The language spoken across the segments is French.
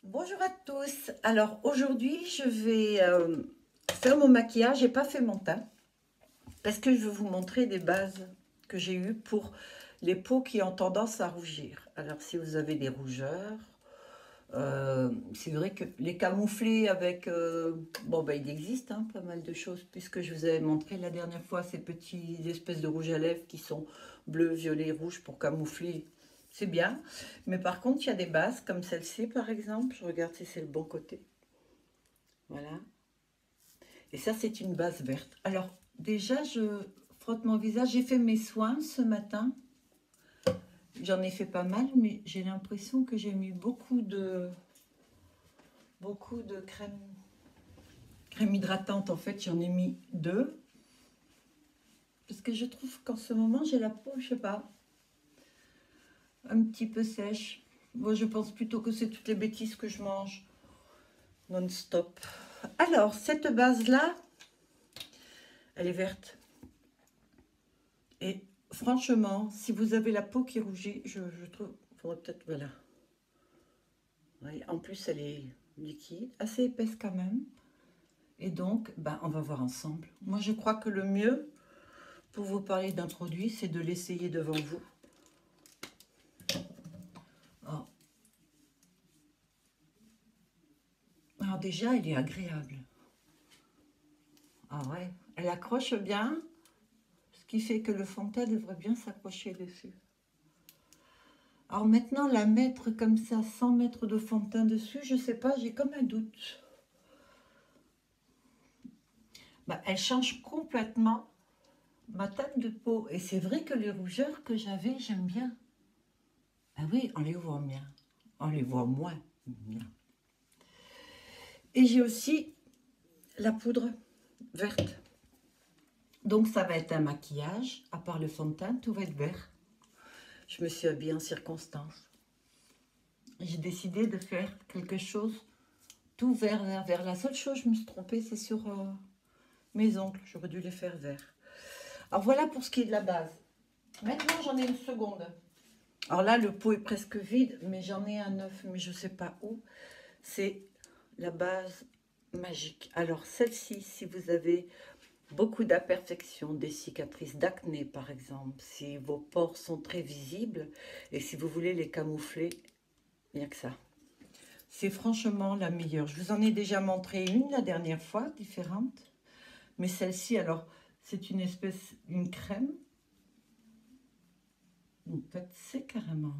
Bonjour à tous. Alors aujourd'hui, je vais faire mon maquillage. J'ai pas fait mon teint parce que je veux vous montrer des bases que j'ai eues pour les peaux qui ont tendance à rougir. Alors si vous avez des rougeurs, c'est vrai que les camoufler avec bon ben il existe pas mal de choses puisque je vous avais montré la dernière fois ces petits espèces de rouge à lèvres qui sont bleus, violets, rouges pour camoufler. C'est bien, mais par contre il y a des bases comme celle-ci par exemple. Je regarde si c'est le bon côté. Voilà. Et ça, c'est une base verte. Alors, déjà, je frotte mon visage. J'ai fait mes soins ce matin. J'en ai fait pas mal, mais j'ai l'impression que j'ai mis beaucoup de crème hydratante. En fait, j'en ai mis deux. Parce que je trouve qu'en ce moment, j'ai la peau, je sais pas, un petit peu sèche. Moi, je pense plutôt que c'est toutes les bêtises que je mange non-stop. Alors, cette base-là, elle est verte. Et franchement, si vous avez la peau qui rougit, je trouve, faudrait peut-être, voilà. Ouais, en plus, elle est liquide, assez épaisse quand même. Et donc, on va voir ensemble. Moi, je crois que le mieux pour vous parler d'un produit, c'est de l'essayer devant vous. Oh. Alors déjà, elle est agréable. Ah ouais, elle accroche bien, ce qui fait que le fond de teint devrait bien s'accrocher dessus. Alors maintenant, la mettre comme ça, sans mettre de fond de teint dessus, je sais pas, j'ai comme un doute. Elle change complètement ma teinte de peau. Et c'est vrai que les rougeurs que j'avais, j'aime bien. Ah oui, on les voit bien. On les voit moins bien. Et j'ai aussi la poudre verte. Donc ça va être un maquillage. À part le fond de teint, tout va être vert. Je me suis habillée en circonstance. J'ai décidé de faire quelque chose tout vert, vert, vert. La seule chose, je me suis trompée, c'est sur mes ongles. J'aurais dû les faire verts. Alors voilà pour ce qui est de la base. Maintenant, j'en ai une seconde. Alors là, le pot est presque vide, mais j'en ai un neuf, mais je ne sais pas où. C'est la base magique. Alors celle-ci, si vous avez beaucoup d'imperfections, des cicatrices d'acné par exemple, si vos pores sont très visibles et si vous voulez les camoufler, il n'y a que ça. C'est franchement la meilleure. Je vous en ai déjà montré une la dernière fois, différente. Mais celle-ci, alors, c'est une crème. En fait, c'est carrément.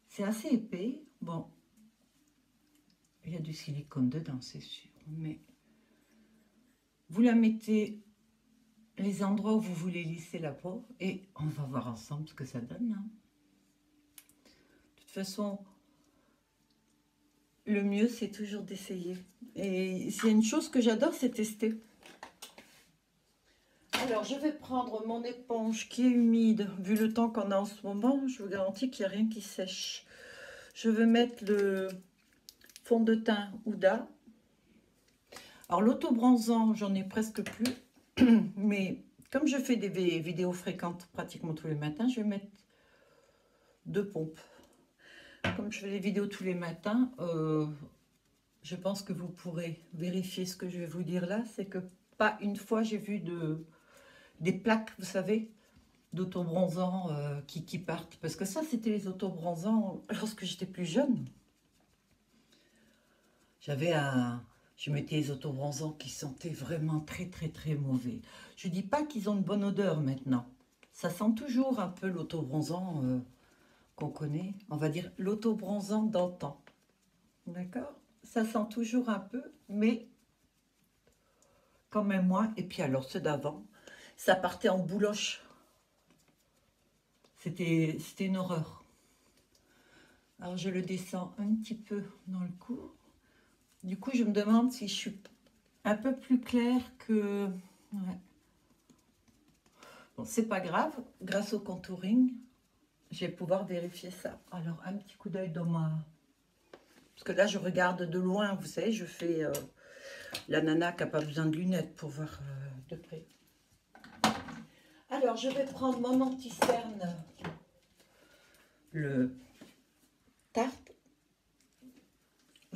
C'est assez épais. Bon, il y a du silicone dedans, c'est sûr. Mais vous la mettez les endroits où vous voulez lisser la peau et on va voir ensemble ce que ça donne. De toute façon, le mieux, c'est toujours d'essayer. Et s'il y a une chose que j'adore, c'est tester. Alors, je vais prendre mon éponge qui est humide. Vu le temps qu'on a en ce moment, je vous garantis qu'il n'y a rien qui sèche. Je vais mettre le fond de teint Huda. Alors, l'auto-bronzant, j'en ai presque plus. Mais comme je fais des vidéos fréquentes pratiquement tous les matins, je vais mettre 2 pompes. Comme je fais des vidéos tous les matins, je pense que vous pourrez vérifier ce que je vais vous dire là. C'est que pas une fois j'ai vu des plaques, vous savez, d'autobronzants qui partent. Parce que ça, c'était les autobronzants lorsque j'étais plus jeune. Je mettais les autobronzants qui sentaient vraiment très très très mauvais. Je dis pas qu'ils ont une bonne odeur maintenant. Ça sent toujours un peu l'autobronzant qu'on connaît. On va dire l'autobronzant d'antan. D'accord? Ça sent toujours un peu, mais quand même moins. Et puis alors ceux d'avant, ça partait en bouloche. C'était une horreur. Alors je le descends un petit peu dans le cou. Du coup, je me demande si je suis un peu plus claire que... Ouais. Bon, c'est pas grave. Grâce au contouring, je vais pouvoir vérifier ça. Alors, un petit coup d'œil dans ma... Parce que là, je regarde de loin, vous savez, je fais la nana qui n'a pas besoin de lunettes pour voir de près. Alors, je vais prendre mon anti-cerne, le Tarte.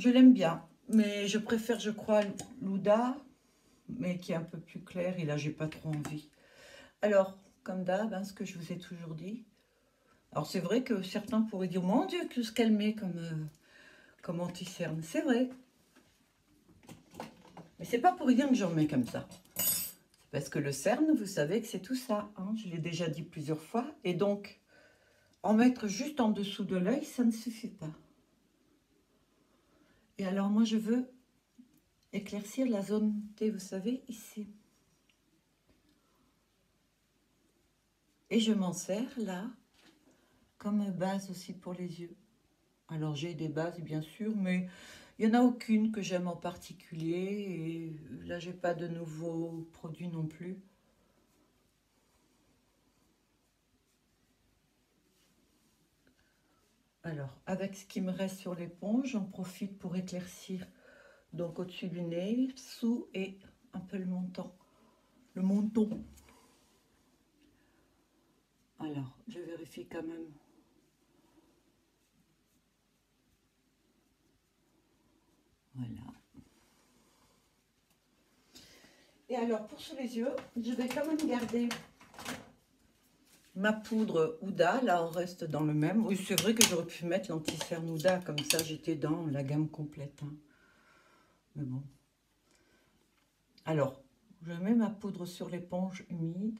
je l'aime bien. Mais je préfère, je crois, l'Ouda, mais qui est un peu plus clair. Et là, j'ai pas trop envie. Alors, comme d'hab, hein, ce que je vous ai toujours dit. Alors, c'est vrai que certains pourraient dire, mon Dieu, que ce qu'elle met comme anti-cerne. C'est vrai. Mais c'est pas pour dire que j'en mets comme ça. C'est parce que le cerne, vous savez que c'est tout ça. Hein, je l'ai déjà dit plusieurs fois. Et donc, en mettre juste en dessous de l'œil, ça ne suffit pas. Et alors, moi, je veux éclaircir la zone T, vous savez, ici. Et je m'en sers là, comme base aussi pour les yeux. Alors, j'ai des bases, bien sûr, mais il n'y en a aucune que j'aime en particulier. Et là, j'ai pas de nouveaux produits non plus. Alors, avec ce qui me reste sur l'éponge, j'en profite pour éclaircir donc au-dessus du nez, sous et un peu le menton. Le menton. Alors, je vérifie quand même. Voilà. Et alors, pour sous les yeux, je vais quand même garder ma poudre Ouda. Là, on reste dans le même. Oui, c'est vrai que j'aurais pu mettre l'anti-cerne Ouda. Comme ça, j'étais dans la gamme complète. Hein. Mais bon. Alors, je mets ma poudre sur l'éponge humide.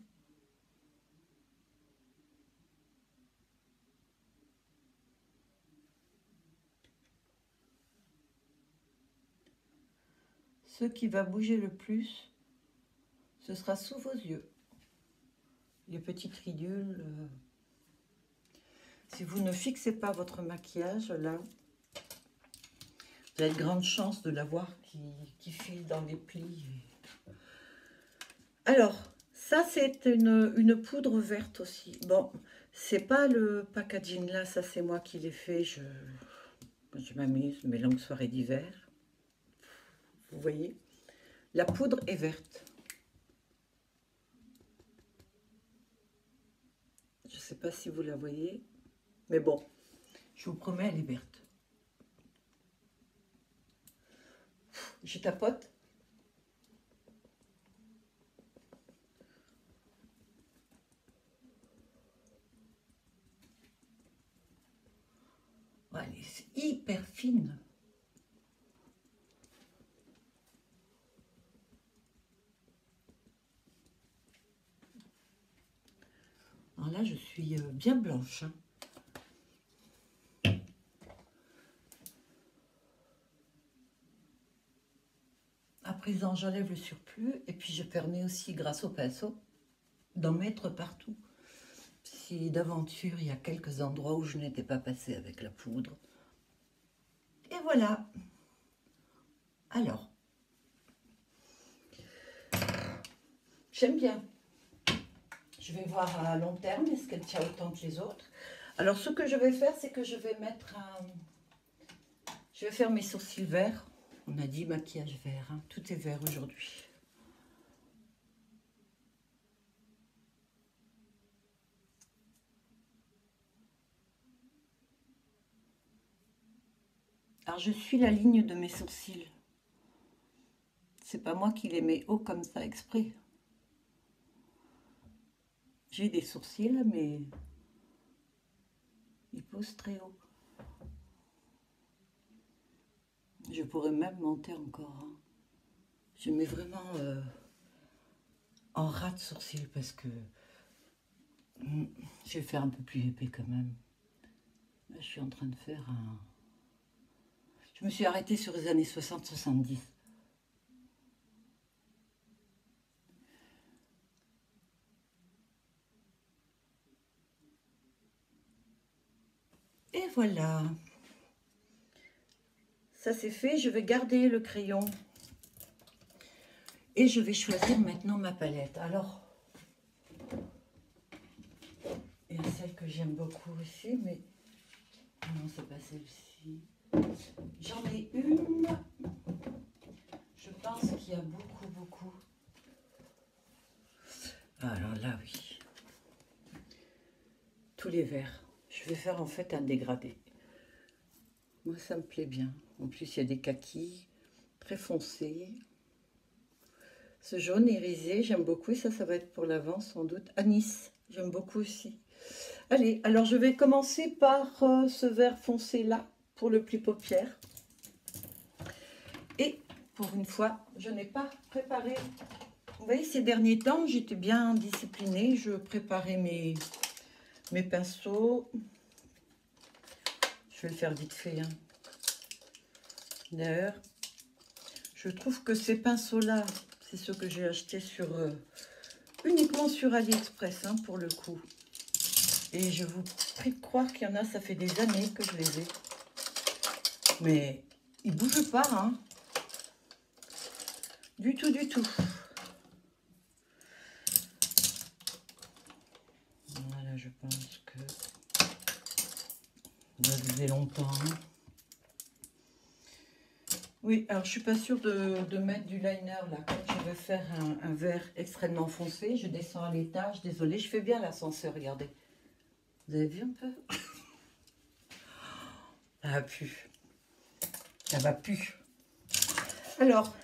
Ce qui va bouger le plus, ce sera sous vos yeux. Les petites ridules. Si vous ne fixez pas votre maquillage, là, vous avez de grandes chances de l'avoir qui file dans les plis. Alors, ça, c'est une poudre verte aussi. Bon, c'est pas le packaging là, ça, c'est moi qui l'ai fait. Je m'amuse, mes longues soirées d'hiver. Vous voyez, la poudre est verte. Je ne sais pas si vous la voyez, mais bon, je vous promets, elle est verte. Je tapote. Ouais, elle est hyper fine. Alors là, je suis bien blanche. Hein. À présent, j'enlève le surplus et puis je permets aussi, grâce au pinceau, d'en mettre partout. Si d'aventure, il y a quelques endroits où je n'étais pas passée avec la poudre. Et voilà. Alors, j'aime bien. Je vais voir à long terme, est-ce qu'elle tient autant que les autres. Alors, ce que je vais faire, c'est que je vais mettre un... Je vais faire mes sourcils verts. On a dit maquillage vert, hein. Tout est vert aujourd'hui. Alors, je suis la ligne de mes sourcils. C'est pas moi qui les mets haut comme ça exprès. J'ai des sourcils, mais ils posent très haut. Je pourrais même monter encore. Hein. Je mets vraiment en ras de sourcils parce que je vais faire un peu plus épais quand même. Là, je suis en train de faire un... Je me suis arrêtée sur les années 60-70. Et voilà. Ça c'est fait. Je vais garder le crayon. Et je vais choisir maintenant ma palette. Alors, il y a celle que j'aime beaucoup aussi, mais... Non, c'est pas celle-ci. J'en ai une. Je pense qu'il y a beaucoup. Alors là, oui. Tous les verts. Je vais faire en fait un dégradé. Moi, ça me plaît bien. En plus, il y a des kakis très foncés. Ce jaune irisé, j'aime beaucoup. Et ça va être pour l'avant, sans doute. Anis, j'aime beaucoup aussi. Allez, alors je vais commencer par ce vert foncé là, pour le pli paupière. Et pour une fois, je n'ai pas préparé. Vous voyez, ces derniers temps, j'étais bien disciplinée. Je préparais mes pinceaux. Je vais le faire vite fait. Hein. D'ailleurs, je trouve que ces pinceaux-là, c'est ceux que j'ai achetés sur, uniquement sur AliExpress, hein, pour le coup. Et je vous prie de croire qu'il y en a, ça fait des années que je les ai. Mais ils ne bougent pas, hein. Du tout, du tout. Voilà, je pense que ça va durer longtemps. Oui, alors je suis pas sûre de mettre du liner là. Comme je veux faire un vert extrêmement foncé, je descends à l'étage. Désolée, je fais bien l'ascenseur, regardez. Vous avez vu un peu? Ça va plus. Ça va plus. Alors,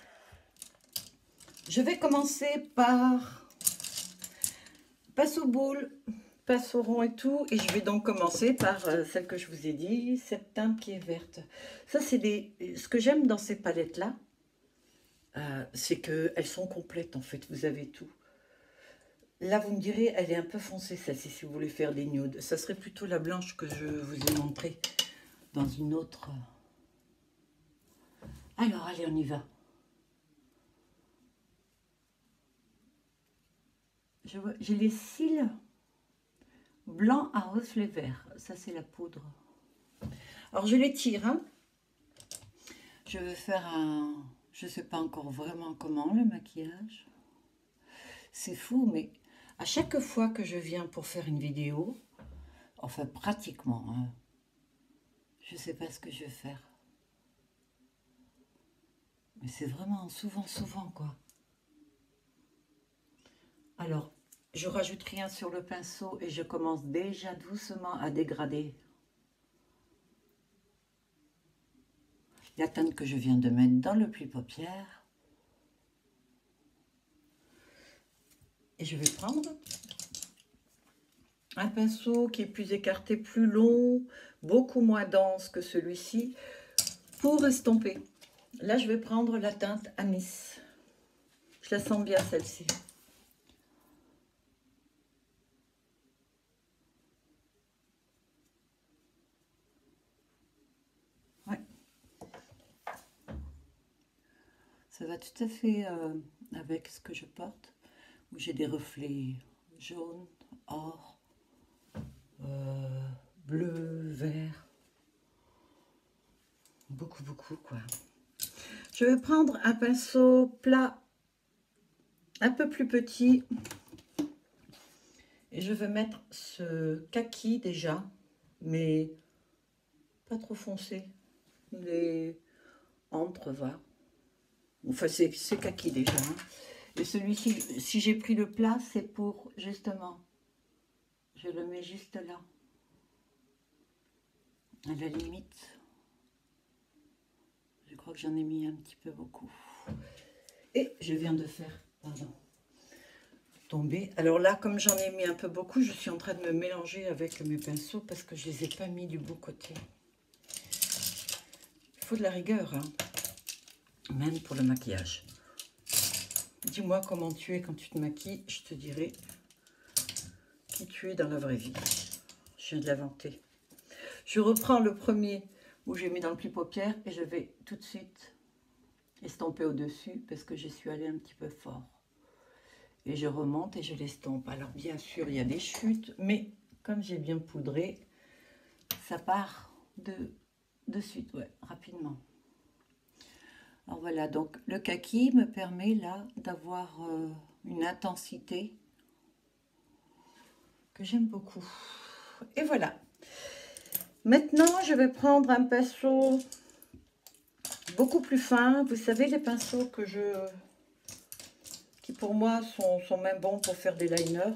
je vais commencer par pinceau boule, pinceau rond et tout. Et je vais donc commencer par celle que je vous ai dit, cette teinte qui est verte. Ça, c'est ce que j'aime dans ces palettes-là. C'est qu'elles sont complètes en fait, vous avez tout. Là, vous me direz, elle est un peu foncée, celle-ci, si vous voulez faire des nudes. Ça serait plutôt la blanche que je vous ai montrée dans une autre. Alors, allez, on y va. J'ai les cils blancs à reflet vert. Ça, c'est la poudre. Alors, je les tire. Hein. Je vais faire un... Je ne sais pas encore vraiment comment, le maquillage. C'est fou, mais à chaque fois que je viens pour faire une vidéo, enfin pratiquement, hein, je ne sais pas ce que je vais faire. Mais c'est vraiment souvent, quoi. Alors, je rajoute rien sur le pinceau et je commence déjà doucement à dégrader la teinte que je viens de mettre dans le pli paupière. Et je vais prendre un pinceau qui est plus écarté, plus long, beaucoup moins dense que celui-ci, pour estomper. Là, je vais prendre la teinte Anis. Je la sens bien, celle-ci. Ouais. Ça va tout à fait avec ce que je porte, où j'ai des reflets jaunes, or, bleu, vert. Beaucoup, quoi. Je vais prendre un pinceau plat, un peu plus petit. Et je vais mettre ce kaki déjà, mais pas trop foncé. Les entre, va. Enfin, c'est kaki déjà. Hein. Et celui-ci, si j'ai pris le plat, c'est pour, justement, je le mets juste là. À la limite, je crois que j'en ai mis un petit peu beaucoup. Et je viens de faire, pardon, tomber. Alors là, comme j'en ai mis un peu beaucoup, je suis en train de me mélanger avec mes pinceaux parce que je ne les ai pas mis du bon côté. Il faut de la rigueur, hein, même pour le maquillage. Dis-moi comment tu es quand tu te maquilles, je te dirai qui tu es dans la vraie vie. Je viens de l'inventer. Je reprends le premier où j'ai mis dans le pli paupière et je vais tout de suite estomper au-dessus parce que je suis allée un petit peu fort. Et je remonte et je l'estompe. Alors bien sûr, il y a des chutes, mais comme j'ai bien poudré, ça part de suite, ouais, rapidement. Alors voilà, donc le kaki me permet là d'avoir une intensité que j'aime beaucoup. Et voilà. Maintenant, je vais prendre un pinceau beaucoup plus fin. Vous savez, les pinceaux qui pour moi sont même bons pour faire des liners.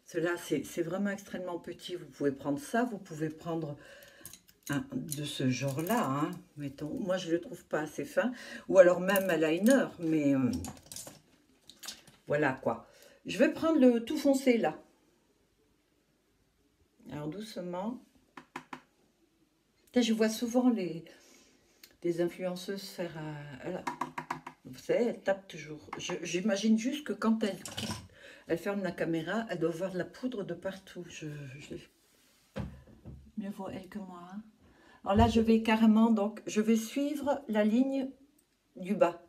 Ceux-là, c'est vraiment extrêmement petit. Vous pouvez prendre ça, vous pouvez prendre de ce genre-là, hein, mettons. Moi, je le trouve pas assez fin. Ou alors même à liner, mais voilà quoi. Je vais prendre le tout foncé là. Alors doucement. Je vois souvent les influenceuses faire... vous savez, elles tapent toujours. J'imagine juste que quand elle ferme la caméra, elle doit voir de la poudre de partout. Mieux vaut elle que moi. Hein. Alors là, je vais carrément, donc, je vais suivre la ligne du bas.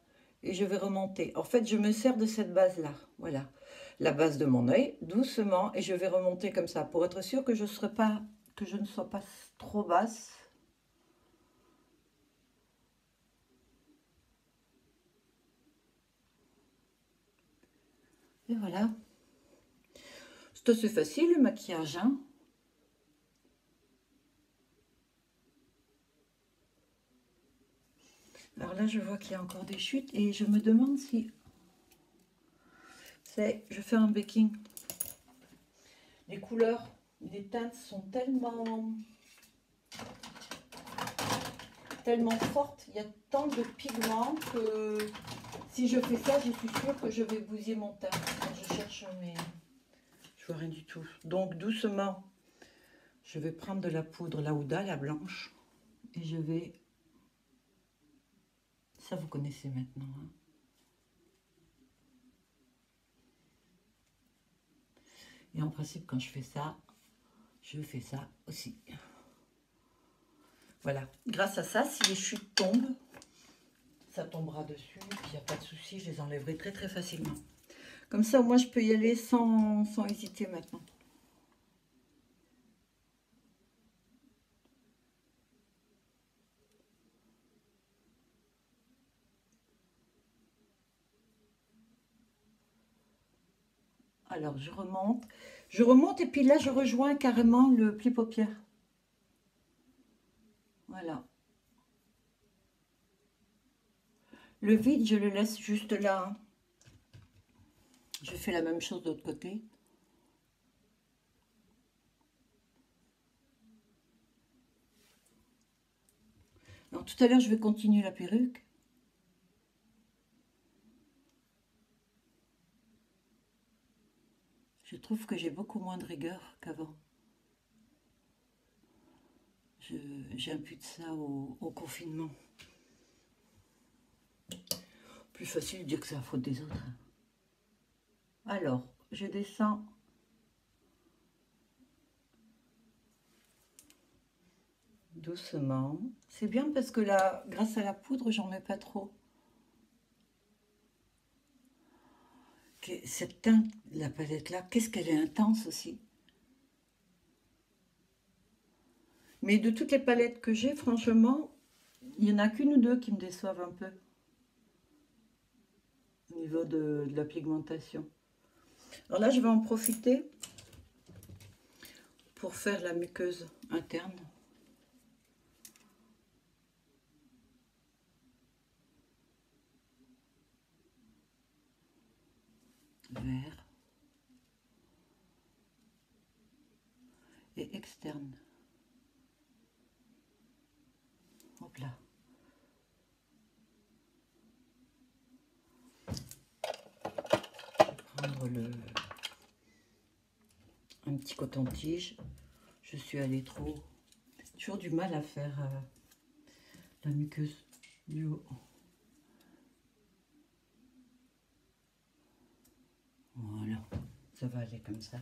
Et je vais remonter. En fait, je me sers de cette base-là. Voilà. La base de mon œil, doucement. Et je vais remonter comme ça, pour être sûr que je ne sois pas trop basse. Et voilà. C'est assez facile, le maquillage, hein. Alors là, je vois qu'il y a encore des chutes et je me demande si... Je fais un baking. Les couleurs, les teintes sont tellement fortes. Il y a tant de pigments que si je fais ça, je suis sûre que je vais bousiller mon teint. Quand je cherche mes... Je vois rien du tout. Donc doucement, je vais prendre de la poudre Lauda, la blanche. Et je vais... Ça, vous connaissez maintenant, hein. Et en principe, quand je fais ça aussi. Voilà. Grâce à ça, si les chutes tombent, ça tombera dessus. Il n'y a pas de souci, je les enlèverai très très facilement. Comme ça, moi, je peux y aller sans hésiter maintenant. Alors, je remonte et puis là, je rejoins carrément le pli paupière. Voilà. Le vide, je le laisse juste là. Hein. Je fais la même chose de l'autre côté. Alors, tout à l'heure, je vais continuer la perruque. Je trouve que j'ai beaucoup moins de rigueur qu'avant. J'impute ça au confinement. Plus facile de dire que c'est la faute des autres. Alors, je descends. Doucement. C'est bien parce que là, grâce à la poudre, j'en mets pas trop. Cette teinte, la palette là, qu'est-ce qu'elle est intense aussi. Mais de toutes les palettes que j'ai, franchement, il n'y en a qu'une ou deux qui me déçoivent un peu. Au niveau de la pigmentation. Alors là, je vais en profiter pour faire la muqueuse interne. Vert. Et externe. Hop là. Prendre un petit coton-tige. Je suis allée trop. Toujours du mal à faire la muqueuse du haut. Voilà, ça va aller comme ça.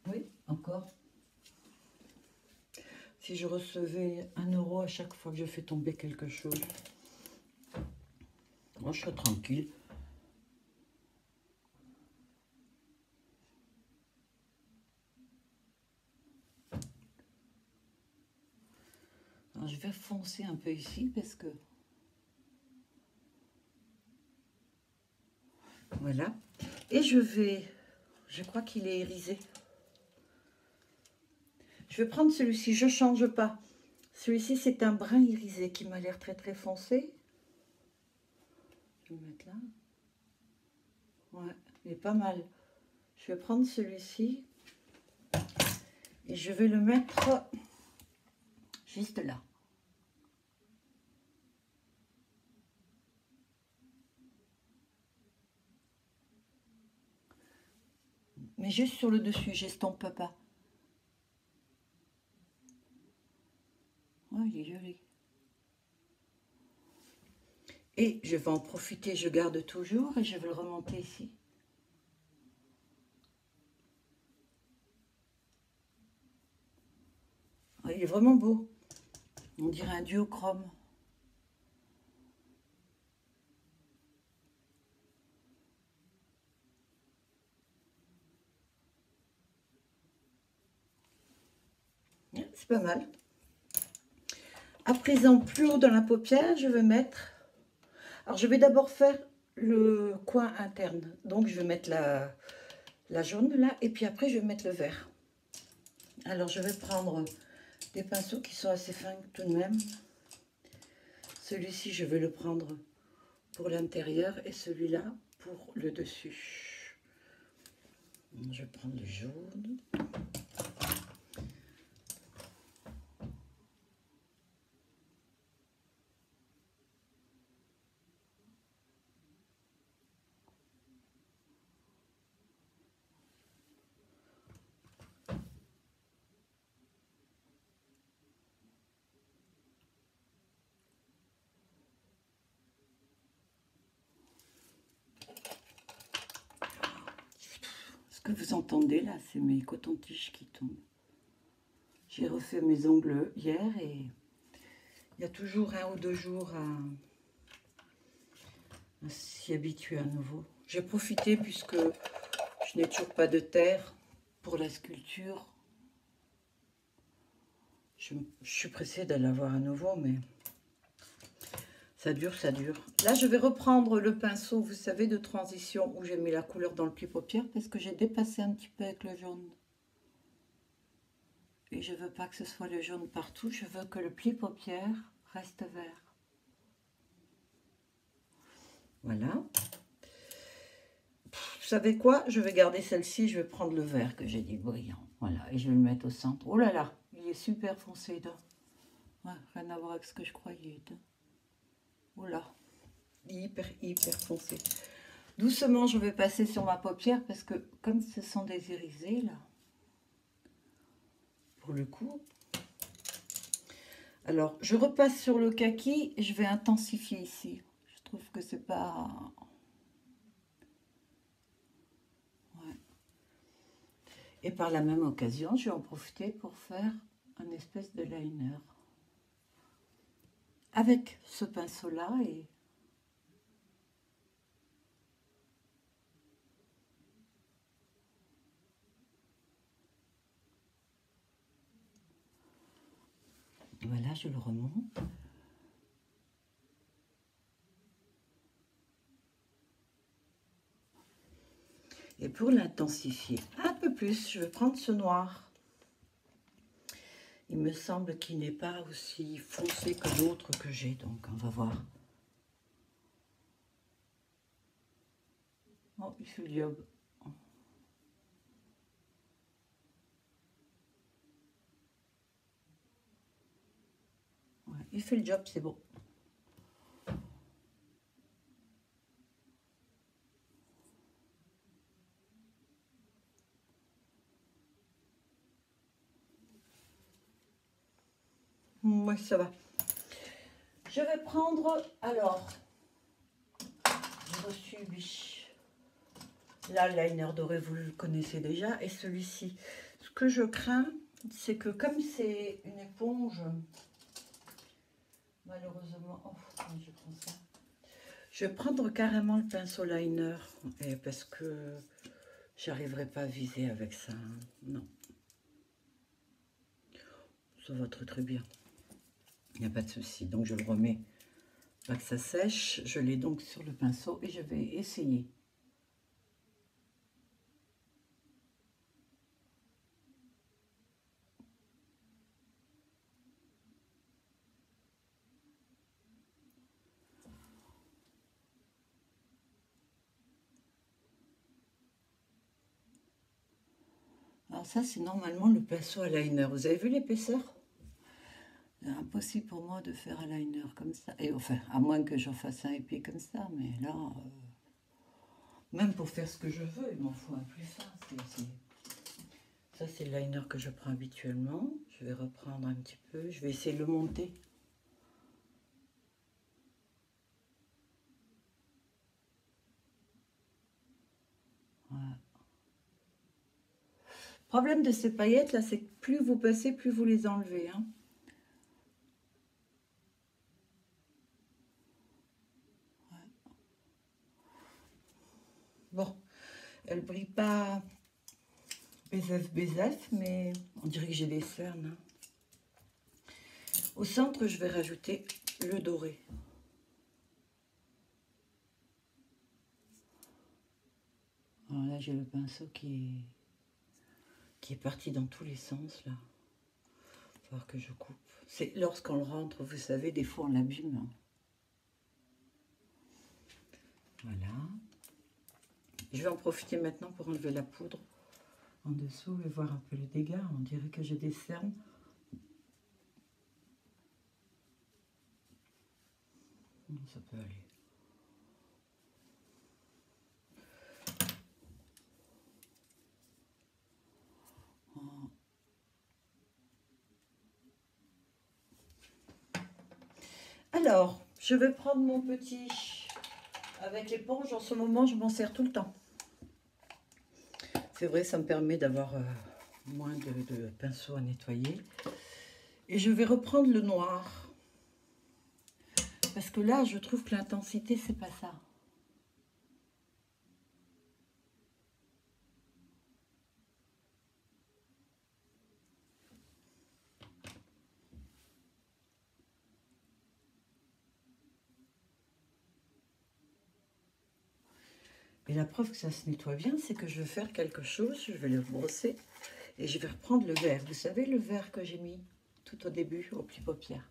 Oui, encore. Si je recevais 1 € à chaque fois que je fais tomber quelque chose, moi je serais tranquille. Alors, je vais foncer un peu ici parce que... Voilà. Et je crois qu'il est irisé. Je vais prendre celui-ci, je ne change pas. Celui-ci, c'est un brun irisé qui m'a l'air très très foncé. Je vais le mettre là. Ouais, il est pas mal. Je vais prendre celui-ci et je vais le mettre juste là. Mais juste sur le dessus, j'estompe pas. Oh, il est joli. Et je vais en profiter, je garde toujours et je vais le remonter ici. Oh, il est vraiment beau. On dirait un duochrome. C'est pas mal. À présent, plus haut dans la paupière, je vais mettre... Alors, je vais d'abord faire le coin interne. Donc, je vais mettre la jaune là, et puis après, je vais mettre le vert. Alors, je vais prendre des pinceaux qui sont assez fins tout de même. Celui-ci, je vais le prendre pour l'intérieur et celui-là pour le dessus. Je vais prendre le jaune. Ce que vous entendez là, c'est mes cotons-tiges qui tombent. J'ai refait mes ongles hier et il y a toujours 1 ou 2 jours à s'y habituer à nouveau. J'ai profité puisque je n'ai toujours pas de terre pour la sculpture. Je suis pressée d'aller l'avoir à nouveau, mais ça dure, ça dure. Là, je vais reprendre le pinceau, vous savez, de transition où j'ai mis la couleur dans le pli paupière parce que j'ai dépassé un petit peu avec le jaune. Et je veux pas que ce soit le jaune partout, je veux que le pli paupière reste vert. Voilà. Vous savez quoi? Je vais garder celle-ci, je vais prendre le vert que j'ai dit brillant. Voilà, et je vais le mettre au centre. Oh là là, il est super foncé. Ouais, rien à voir avec ce que je croyais. Oh là, hyper foncé. Doucement, je vais passer sur ma paupière parce que comme ce sont des irisés là, pour le coup. Alors, je repasse sur le kaki et je vais intensifier ici. Je trouve que c'est pas... Ouais. Et par la même occasion, je vais en profiter pour faire un espèce de liner. Avec ce pinceau-là et... Voilà, je le remonte. Et pour l'intensifier un peu plus, je vais prendre ce noir. Il me semble qu'il n'est pas aussi foncé que l'autre que j'ai, donc on va voir. Oh, il fait le job. Ouais, il fait le job, c'est bon. Ouais, ça va. Je vais prendre, alors, j'ai reçu, oui, là, le liner doré, vous le connaissez déjà, et celui-ci. Ce que je crains, c'est que comme c'est une éponge, malheureusement, oh, je prends ça. Je vais prendre carrément le pinceau liner, parce que j'arriverai pas à viser avec ça, non. Ça va très bien. Il n'y a pas de souci. Donc je le remets, pas que ça sèche. Je l'ai donc sur le pinceau et je vais essayer. Alors ça, c'est normalement le pinceau à liner. Vous avez vu l'épaisseur? C'est impossible pour moi de faire un liner comme ça. Et enfin, à moins que j'en fasse un épais comme ça, mais là, même pour faire ce que je veux, il m'en faut un plus fin. Ça, c'est le liner que je prends habituellement. Je vais reprendre un petit peu. Je vais essayer de le monter. Voilà. Le problème de ces paillettes, là, c'est que plus vous passez, plus vous les enlevez. Hein. Ouais. Bon, elle brille pas BZF, mais on dirait que j'ai des cernes. Hein. Au centre, je vais rajouter le doré. Alors là, j'ai le pinceau qui est parti dans tous les sens, là. Il va falloir que je coupe. C'est lorsqu'on le rentre, vous savez, des fois on l'abîme. Hein. Voilà. Je vais en profiter maintenant pour enlever la poudre en dessous et voir un peu les dégâts. On dirait que j'ai des cernes. Ça peut aller. Alors, je vais prendre mon petit... Avec l'éponge, en ce moment, je m'en sers tout le temps. C'est vrai, ça me permet d'avoir moins de pinceaux à nettoyer. Et je vais reprendre le noir. Parce que là, je trouve que l'intensité, c'est pas ça. Et la preuve que ça se nettoie bien, c'est que je vais faire quelque chose. Je vais le brosser et je vais reprendre le vert. Vous savez, le vert que j'ai mis tout au début, aux petites paupières.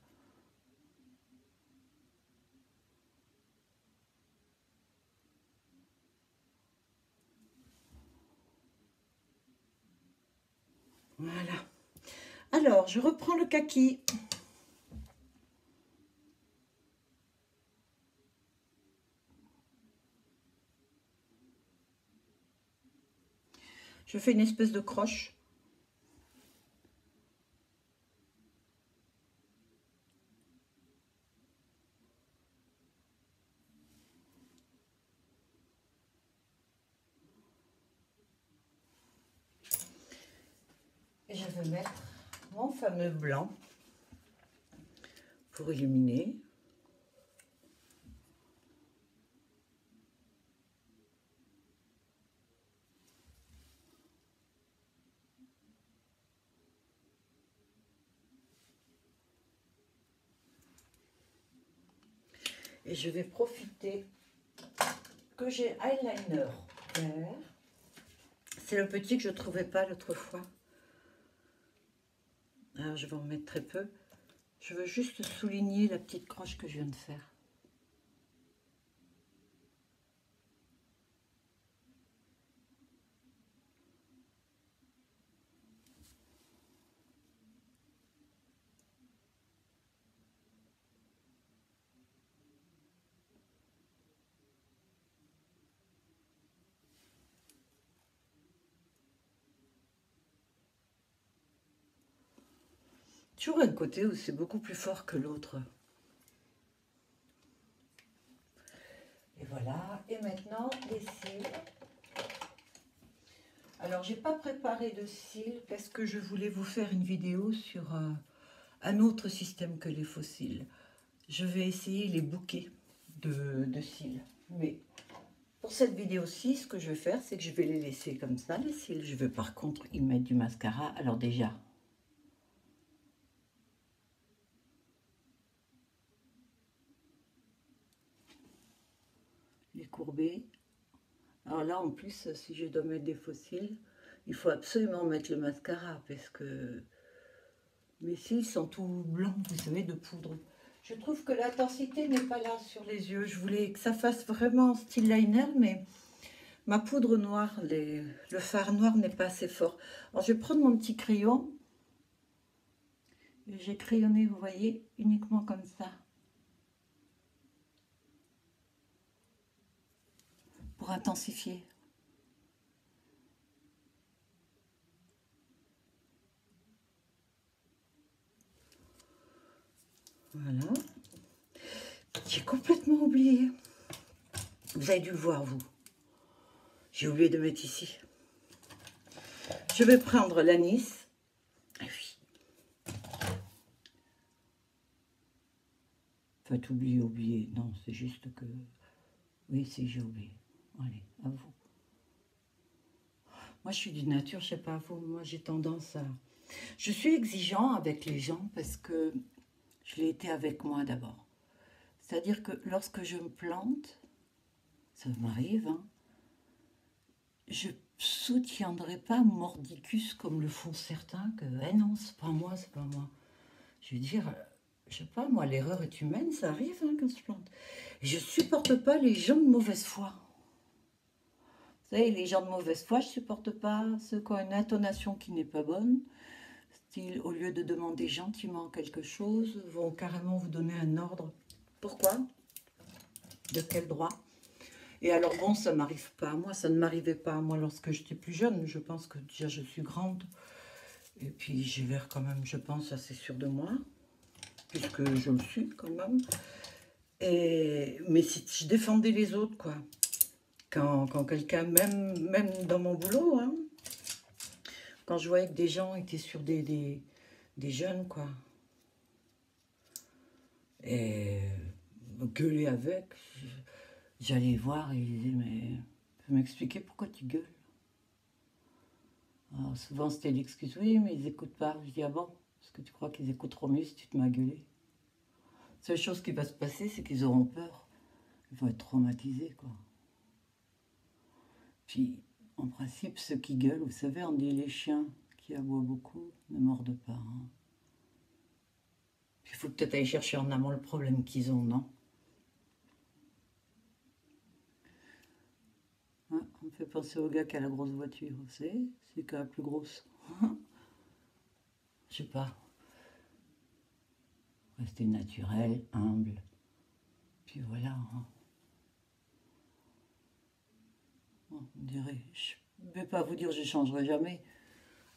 Voilà. Alors, je reprends le kaki. Je fais une espèce de croche. Et je vais mettre mon fameux blanc pour illuminer. Et je vais profiter que j'ai eyeliner vert. C'est le petit que je ne trouvais pas l'autre fois. Alors je vais en mettre très peu. Je veux juste souligner la petite croche que je viens de faire. Toujours un côté où c'est beaucoup plus fort que l'autre. Et voilà. Et maintenant, les cils. Alors, j'ai pas préparé de cils parce que je voulais vous faire une vidéo sur un autre système que les faux cils. Je vais essayer les bouquets de cils. Mais pour cette vidéo-ci, ce que je vais faire, c'est que je vais les laisser comme ça, les cils. Je vais par contre y mettre du mascara. Alors déjà, les courber. Alors là, en plus, si je dois mettre des faux cils, il faut absolument mettre le mascara parce que mes cils sont tout blancs, vous savez, de poudre. Je trouve que l'intensité n'est pas là sur les yeux. Je voulais que ça fasse vraiment style liner, mais ma poudre noire, le fard noir n'est pas assez fort. Alors je vais prendre mon petit crayon J'ai crayonné, vous voyez, uniquement comme ça. Pour intensifier. Voilà. J'ai complètement oublié. Vous avez dû le voir, vous. J'ai oublié de mettre ici. Je vais prendre l'anis. Ah oui. Enfin, oublier. Non, c'est juste que... Oui, si, j'ai oublié. Allez, à vous. Moi, je suis d'une nature, je sais pas vous, moi, j'ai tendance à... Je suis exigeant avec les gens parce que je l'ai été avec moi d'abord. C'est-à-dire que lorsque je me plante, ça m'arrive, hein, je soutiendrai pas mordicus comme le font certains, que eh non, c'est pas moi, c'est pas moi. Je veux dire, je sais pas, moi, l'erreur est humaine, ça arrive hein, qu'on se plante. Et je supporte pas les gens de mauvaise foi. Vous savez, les gens de mauvaise foi, je supporte pas ceux qui ont une intonation qui n'est pas bonne. Style, au lieu de demander gentiment quelque chose, vont carrément vous donner un ordre. Pourquoi? De quel droit? Et alors bon, ça m'arrive pas à moi, ça ne m'arrivait pas à moi lorsque j'étais plus jeune. Je pense que déjà je suis grande. Et puis j'ai l'air quand même, je pense, assez sûre de moi. Puisque je le suis quand même. Mais si je défendais les autres, quoi. Quand quelqu'un, même dans mon boulot, hein, quand je voyais que des gens étaient sur des jeunes, quoi. Et gueuler avec, j'allais voir et je disais, mais tu peux m'expliquer pourquoi tu gueules? Alors souvent c'était l'excuse, oui, mais ils n'écoutent pas. Je dis, ah bon, est-ce que tu crois qu'ils écouteront mieux si tu te mets à gueuler? La seule chose qui va se passer, c'est qu'ils auront peur. Ils vont être traumatisés, quoi. Puis, en principe, ceux qui gueulent, vous savez, on dit les chiens qui aboient beaucoup ne mordent pas. Hein. Il faut peut-être aller chercher en amont le problème qu'ils ont, non? Hein, on me fait penser au gars qui a la grosse voiture, vous savez, c'est qui a la plus grosse. Je sais pas. Rester naturel, humble. Puis voilà. Hein. Bon, on dirait, je ne vais pas vous dire que je ne changerai jamais.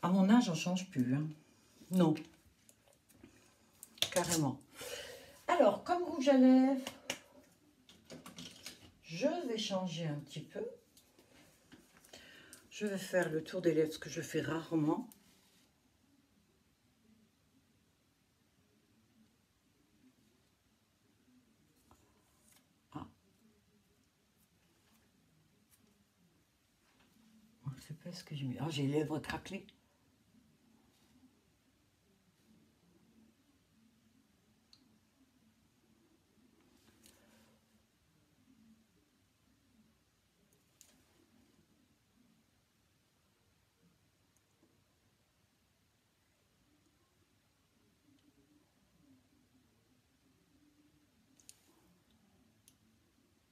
À mon âge, on ne change plus. Hein. Non. Carrément. Alors, comme rouge à lèvres, je vais changer un petit peu. Je vais faire le tour des lèvres, ce que je fais rarement. Ah. Je ne sais pas ce que j'ai mis. Ah, j'ai les lèvres craquelées.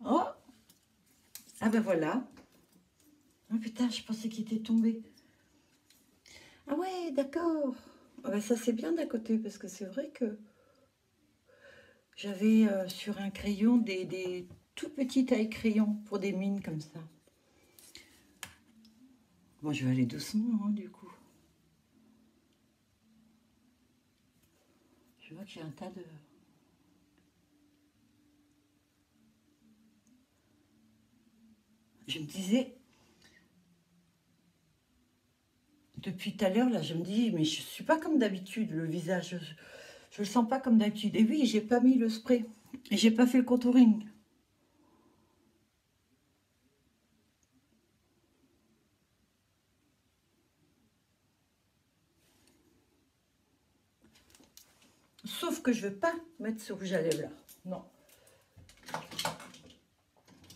Oh! Ah ben voilà. Ah putain, je pensais qu'il était tombé. Ah ouais, d'accord. Ah ben ça c'est bien d'un côté, parce que c'est vrai que j'avais sur un crayon des tout petits tailles crayons pour des mines comme ça. Bon, je vais aller doucement, hein, du coup. Je vois que j'ai un tas de... Je me disais, depuis tout à l'heure, là, je me dis, mais je suis pas comme d'habitude, le visage, je le sens pas comme d'habitude. Et oui, j'ai pas mis le spray, et j'ai pas fait le contouring. Sauf que je vais pas mettre ce rouge à lèvres là, non.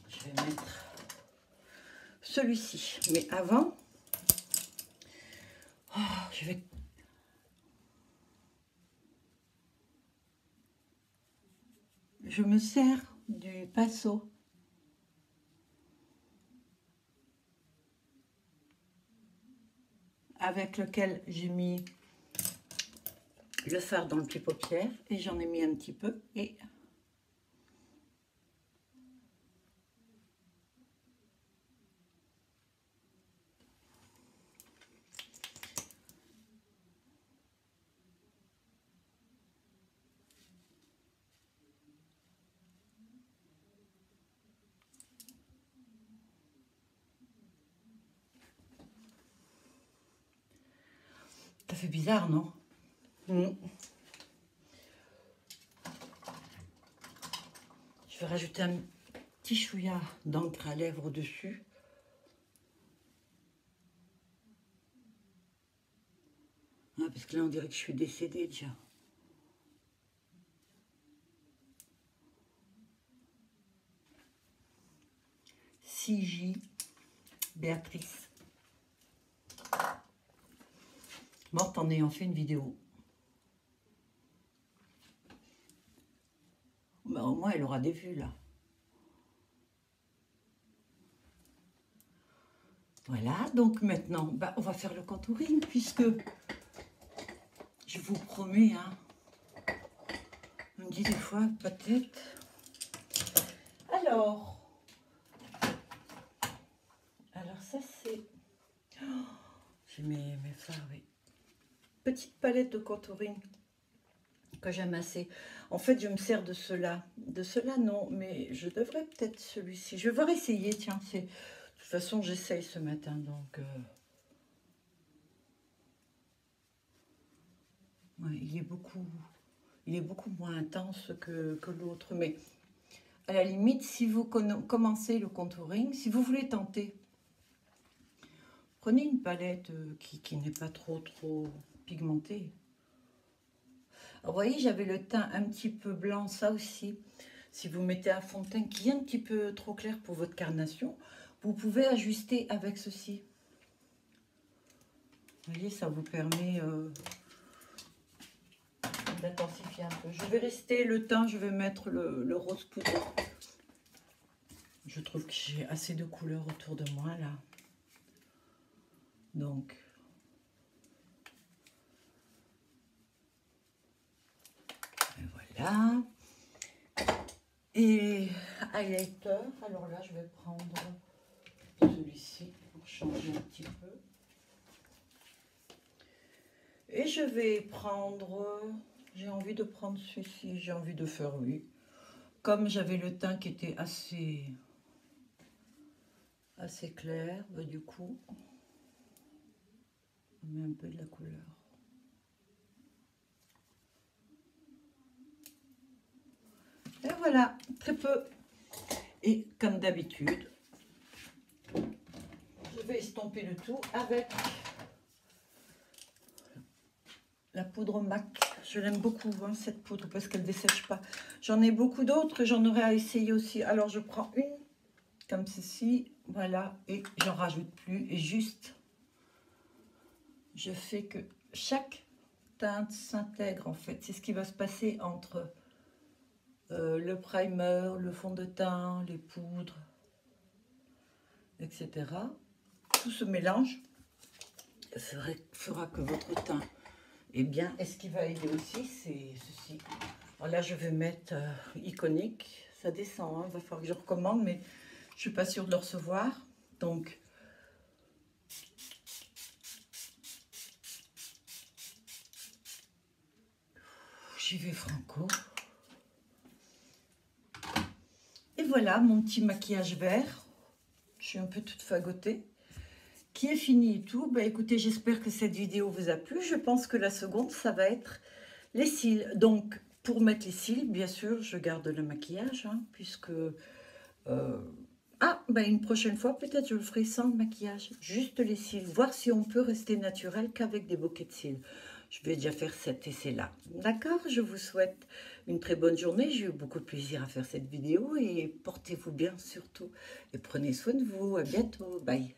Je vais mettre celui-ci, mais avant, oh, je me sers du pinceau avec lequel j'ai mis le fard dans le petit paupière et j'en ai mis un petit peu et ça fait bizarre, non? Je vais rajouter un petit chouïa d'encre à lèvres au-dessus. Ah, parce que là, on dirait que je suis décédée déjà. CJ Béatrice. Morte en ayant fait une vidéo. Bah, au moins, elle aura des vues, là. Voilà, donc maintenant, bah, on va faire le contouring, puisque je vous promets, hein, on me dit des fois, peut-être. Alors ça c'est... Oh, j'ai mes fards, oui. Petite palette de contouring que j'aime assez. En fait, je me sers de cela. De cela, non, mais je devrais peut-être celui-ci. Je vais voir essayer, tiens. De toute façon, j'essaye ce matin, donc... Ouais, il est beaucoup moins intense que l'autre. Mais à la limite, si vous commencez le contouring, si vous voulez tenter, prenez une palette qui n'est pas trop pigmentée. Alors, vous voyez, j'avais le teint un petit peu blanc, ça aussi. Si vous mettez un fond de teint qui est un petit peu trop clair pour votre carnation, vous pouvez ajuster avec ceci. Vous voyez, ça vous permet d'intensifier un peu. Je vais rester le teint, je vais mettre le rose poudre. Je trouve que j'ai assez de couleurs autour de moi, là. Donc... Voilà. Et highlighter, alors là je vais prendre celui-ci pour changer un petit peu. Et je vais prendre, j'ai envie de prendre celui-ci, j'ai envie de faire oui. Comme j'avais le teint qui était assez clair, bah, du coup, on met un peu de la couleur. Et voilà, très peu. Et comme d'habitude, je vais estomper le tout avec la poudre MAC. Je l'aime beaucoup, hein, cette poudre, parce qu'elle ne dessèche pas. J'en ai beaucoup d'autres, j'en aurais à essayer aussi. Alors, je prends une, comme ceci, voilà, et j'en rajoute plus. Et juste, je fais que chaque teinte s'intègre, en fait. C'est ce qui va se passer entre le primer, le fond de teint, les poudres, etc. Tout se mélange fera que votre teint est bien. Et ce qui va aider aussi, c'est ceci. Alors là, je vais mettre iconique. Ça descend, hein. Il va falloir que je recommande, mais je suis pas sûre de le recevoir. Donc, j'y vais franco. Et voilà mon petit maquillage vert. Je suis un peu toute fagotée. Qui est fini et tout. Bah écoutez, j'espère que cette vidéo vous a plu. Je pense que la seconde, ça va être les cils. Donc, pour mettre les cils, bien sûr, je garde le maquillage, hein, puisque... une prochaine fois, peut-être je le ferai sans le maquillage. Juste les cils. Voir si on peut rester naturel qu'avec des bouquets de cils. Je vais déjà faire cet essai-là. D'accord? Je vous souhaite une très bonne journée. J'ai eu beaucoup de plaisir à faire cette vidéo. Et portez-vous bien surtout. Et prenez soin de vous. À bientôt. Bye.